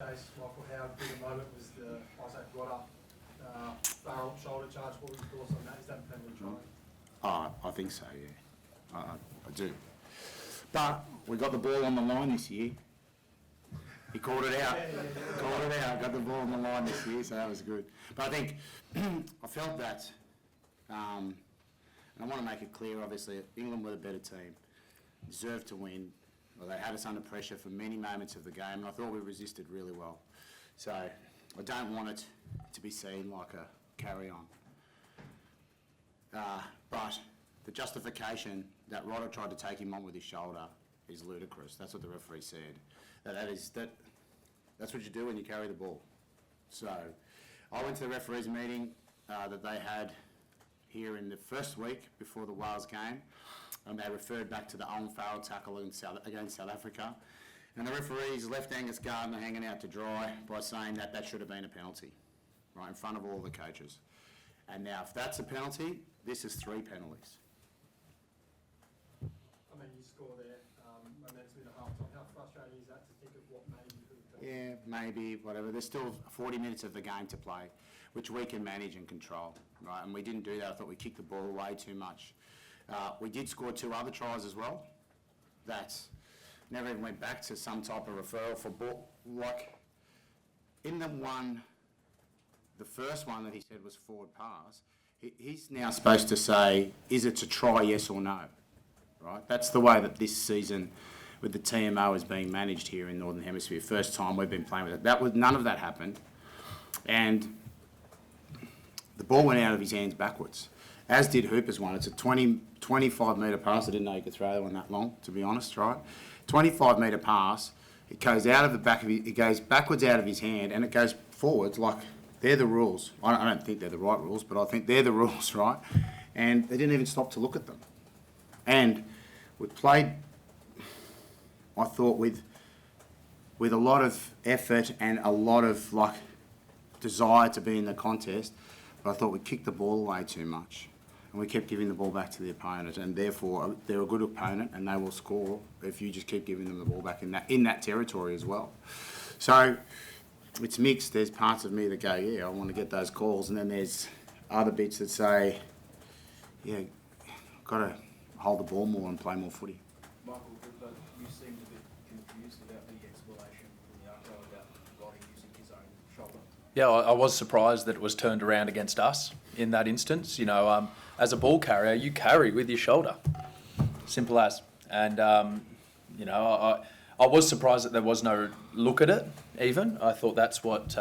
Michael, how big a moment was the Isaac Rodder barrel shoulder charge? What were your thoughts on that? Is that penalty try? I think so, yeah. I do. But we got the ball on the line this year. He called it out. Called it out. Got the ball on the line this year, so that was good. But I think I felt that, and I want to make it clear, obviously, England were the better team, deserved to win. Well, they had us under pressure for many moments of the game, and I thought we resisted really well. So I don't want it to be seen like a carry-on. But the justification that Rodder tried to take him on with his shoulder is ludicrous. That's what the referee said. That's what you do when you carry the ball. So I went to the referees meeting that they had here in the first week before the Wales game, and they referred back to the Owen Farrell tackle against South Africa. And the referees left Angus Gardner hanging out to dry by saying that that should have been a penalty, right, in front of all the coaches. And now, if that's a penalty, this is 3 penalties. I mean, you score there, and then it's been a half time. How frustrating is that to think of what maybe you could have done? Yeah, maybe, whatever. There's still 40 minutes of the game to play, which we can manage and control, right? And we didn't do that. I thought we kicked the ball away too much. We did score 2 other tries as well that never even went back to some type of referral for ball. Like, in the first one that he said was forward pass, he's now supposed to say, is it to try, yes or no? Right? That's the way that this season with the TMO is being managed here in Northern Hemisphere. First time we've been playing with it. None of that happened. And the ball went out of his hands backwards, as did Hooper's one. It's a 25 metre pass. I didn't know you could throw one that long, to be honest, right? 25 metre pass. It goes out of the back of it goes backwards out of his hand, and it goes forwards like they're the rules. I don't think they're the right rules, but I think they're the rules, right? And they didn't even stop to look at them. And we played, I thought, with a lot of effort and a lot of desire to be in the contest, but I thought we kicked the ball away too much. And we kept giving the ball back to the opponent, and therefore they're a good opponent and they will score if you just keep giving them the ball back in that territory as well. So it's mixed. There's parts of me that go, yeah, I want to get those calls, and then there's other bits that say, yeah, got to hold the ball more and play more footy. Michael, but you seemed a bit confused about the explanation from the arco about Roddy using his own shoulder. Yeah, I was surprised that it was turned around against us in that instance. You know, as a ball carrier, you carry with your shoulder. Simple as. And, you know, I was surprised that there was no look at it even. I thought that's what,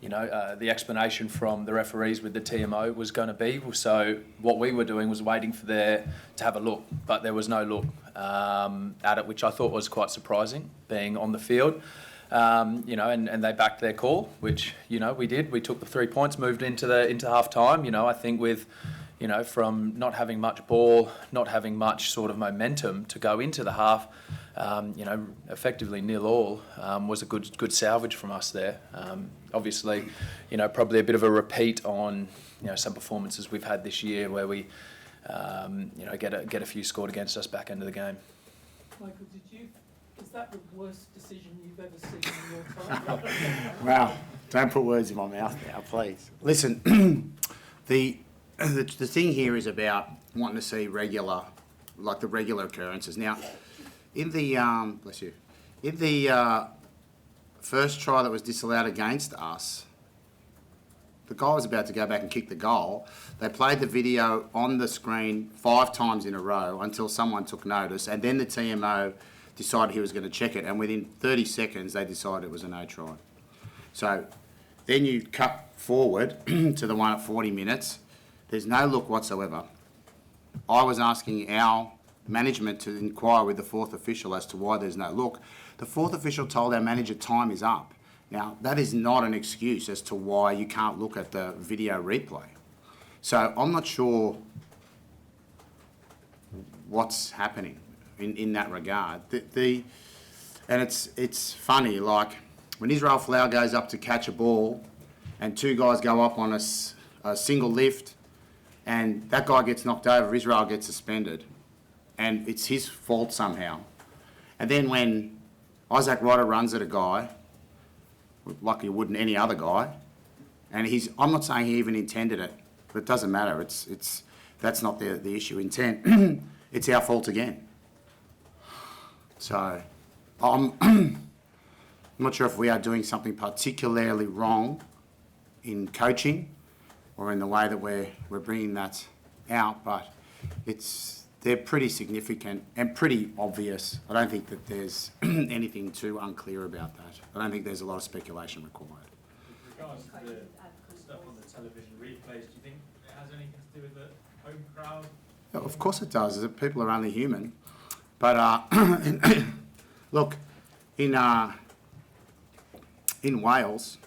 you know, the explanation from the referees with the TMO was going to be. So what we were doing was waiting for to have a look, but there was no look at it, which I thought was quite surprising, being on the field. You know, and they backed their call, which, you know, we did. We took the 3 points, moved into half time. You know, I think with, you know, from not having much ball, not having much sort of momentum to go into the half, you know, effectively 0-0 was a good salvage from us there. Obviously, you know, probably a bit of a repeat on, you know, some performances we've had this year where we, you know, get a few scored against us back into the game. Michael, is that the worst decision you've ever seen in your time? Wow, don't put words in my mouth now, please. Listen, the thing here is about wanting to see regular occurrences. Now, in the first try that was disallowed against us, the guy was about to go back and kick the goal. They played the video on the screen 5 times in a row until someone took notice, and then the TMO decided he was going to check it, and within 30 seconds they decided it was a no try. So then you cut forward to the one at 40 minutes. There's no look whatsoever. I was asking our management to inquire with the 4th official as to why there's no look. The 4th official told our manager time is up. Now, that is not an excuse as to why you can't look at the video replay. So I'm not sure what's happening in that regard. And it's funny, like when Israel Folau goes up to catch a ball and 2 guys go up on a single lift and that guy gets knocked over, Israel gets suspended, and it's his fault somehow. And then when Isaac Rodder runs at a guy like he would any other guy. And I'm not saying he even intended it, but it doesn't matter. That's not the issue. Intent, it's our fault again. So I'm not sure if we are doing something particularly wrong in coaching or in the way that we're bringing that out, but they're pretty significant and pretty obvious. I don't think that there's anything too unclear about that. I don't think there's a lot of speculation required. With regards to the stuff on the television replays, do you think it has anything to do with the home crowd? Yeah, of course it does. People are only human. But look, in Wales,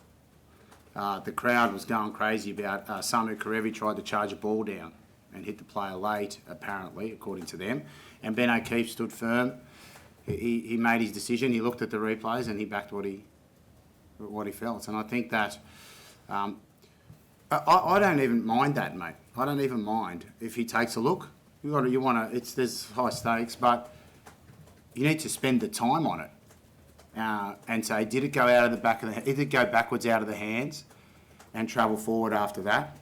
the crowd was going crazy about Samu Karevi tried to charge a ball down and hit the player late, apparently, according to them. And Ben O'Keefe stood firm. He made his decision. He looked at the replays and he backed what he felt. And I think that I don't even mind that, mate. I don't even mind if he takes a look. There's high stakes, but you need to spend the time on it and say, did it go out of the back of the? Did it go backwards out of the hands and travel forward after that?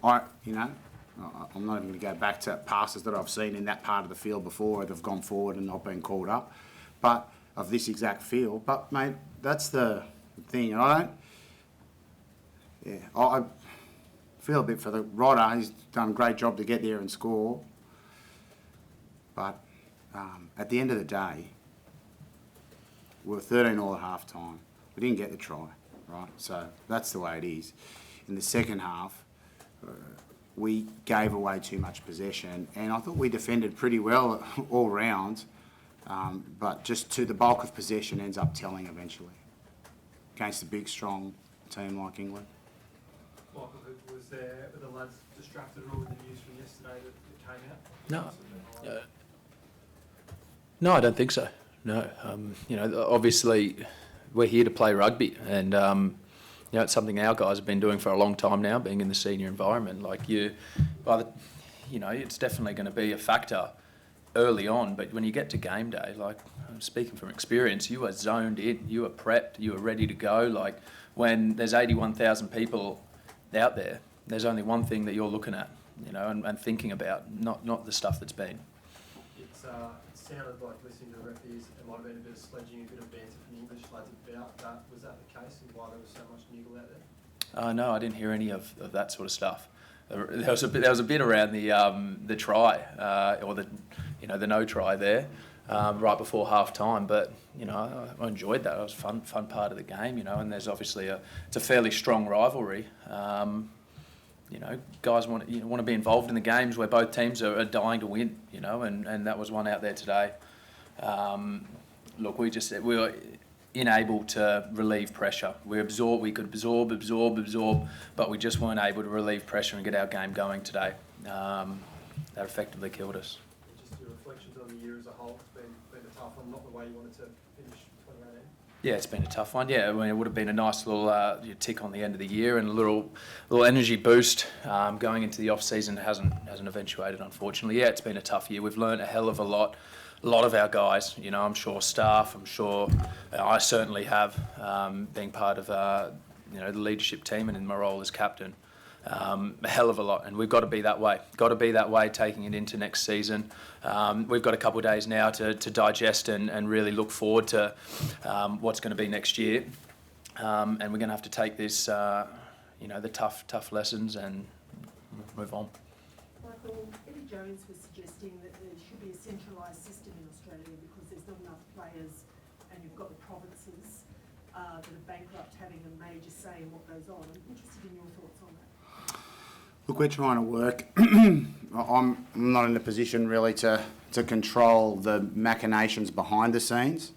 I'm not even going to go back to passes that I've seen in that part of the field before that have gone forward and not been called up, but of this exact field. But mate, that's the thing. And I feel a bit for the Rodder. He's done a great job to get there and score. But at the end of the day, we were 13-all at half time. We didn't get the try, right? So that's the way it is. In the second half, we gave away too much possession, and I thought we defended pretty well all round, but just the bulk of possession ends up telling eventually against a big, strong team like England. Michael, were the lads distracted at all with the news from yesterday that came out? No, I don't think so. No, obviously we're here to play rugby, and it's something our guys have been doing for a long time now, being in the senior environment. It's definitely going to be a factor early on, but when you get to game day, like I'm speaking from experience, you are zoned in, you are prepped, you are ready to go. Like when there's 81,000 people out there, there's only one thing that you're looking at, and thinking about, not the stuff that's been. It sounded like, listening to the referees, it might have been a bit of sledging, a bit of banter from the English lads about that. Was that the case, and why there was so much niggle out there? No, I didn't hear any of that sort of stuff. There was a bit around the try, or the no try there, right before half time. But I enjoyed that. It was a fun part of the game. And there's obviously it's a fairly strong rivalry. Guys want to be involved in the games where both teams are dying to win. And that was one out there today. Look, we were unable to relieve pressure. We could absorb, but we just weren't able to relieve pressure and get our game going today. That effectively killed us. Just your reflections on the year as a whole, it's been a tough one, not the way you wanted to finish 2018. Yeah, it's been a tough one. Yeah, it would have been a nice little tick on the end of the year and a little energy boost going into the off season. Hasn't eventuated, unfortunately. Yeah, it's been a tough year. We've learned a hell of a lot. A lot of our guys, I'm sure staff, I'm sure I certainly have, being part of the leadership team and in my role as captain, a hell of a lot, and we've got to be that way. Got to be that way taking it into next season. We've got a couple of days now to digest and really look forward to what's going to be next year, and we're going to have to take this, the tough lessons and move on. Michael, Eddie Jones was suggesting that there should be a centralised system in Australia because there's not enough players and you've got the provinces that are bankrupt having a major say in what goes on. I'm interested in your thoughts on that. Look, we're trying to work. I'm not in a position really to control the machinations behind the scenes,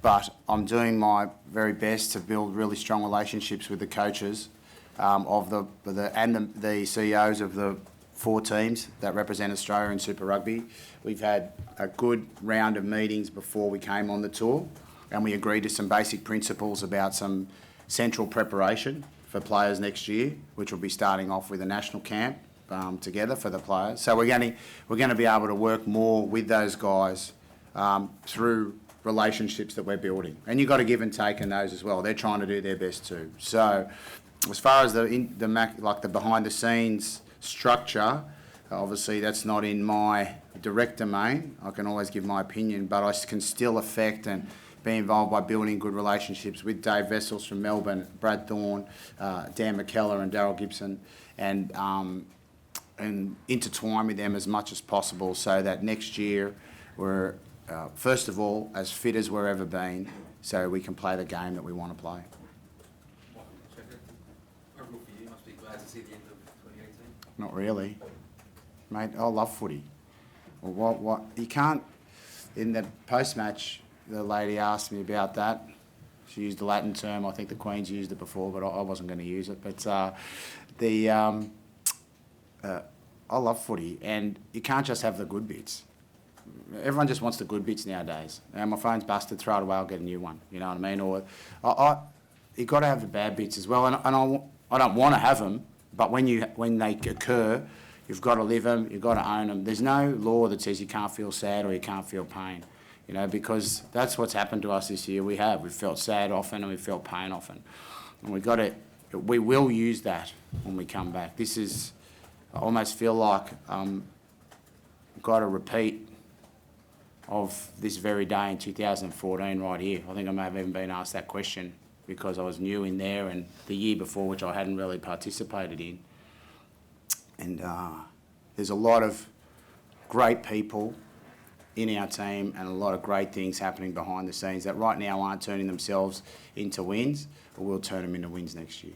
but I'm doing my very best to build really strong relationships with the coaches of the CEOs of the 4 teams that represent Australia in Super Rugby. We've had a good round of meetings before we came on the tour, and we agreed to some basic principles about some central preparation for players next year, which will be starting off with a national camp together for the players. So we're going to be able to work more with those guys through relationships that we're building. And you've got to give and take in those as well. They're trying to do their best too. So as far as the behind the scenes structure, obviously that's not in my direct domain. I can always give my opinion, but I can still affect and be involved by building good relationships with Dave Vessels from Melbourne, Brad Thorne, Dan McKellar and Daryl Gibson, and intertwine with them as much as possible so that next year we're, first of all, as fit as we've ever been, so we can play the game that we want to play. Overall for you, must be glad to see the end of 2018. Not really. Mate, I love footy. Well, what you can't, in the post-match, the lady asked me about that. She used the Latin term. I think the Queen's used it before, but I wasn't going to use it. But I love footy, and you can't just have the good bits. Everyone just wants the good bits nowadays. And my phone's busted, throw it away, I'll get a new one. You know what I mean? Or you've got to have the bad bits as well. And I don't want to have them, but when they occur, you've got to live them, you've got to own them. There's no law that says you can't feel sad or you can't feel pain, you know, because that's what's happened to us this year. We've felt sad often and we felt pain often. And we will use that when we come back. I almost feel like I've got a repeat of this very day in 2014 right here. I think I may have even been asked that question because I was new in there and the year before, which I hadn't really participated in. And there's a lot of great people in our team and a lot of great things happening behind the scenes that right now aren't turning themselves into wins, but we'll turn them into wins next year.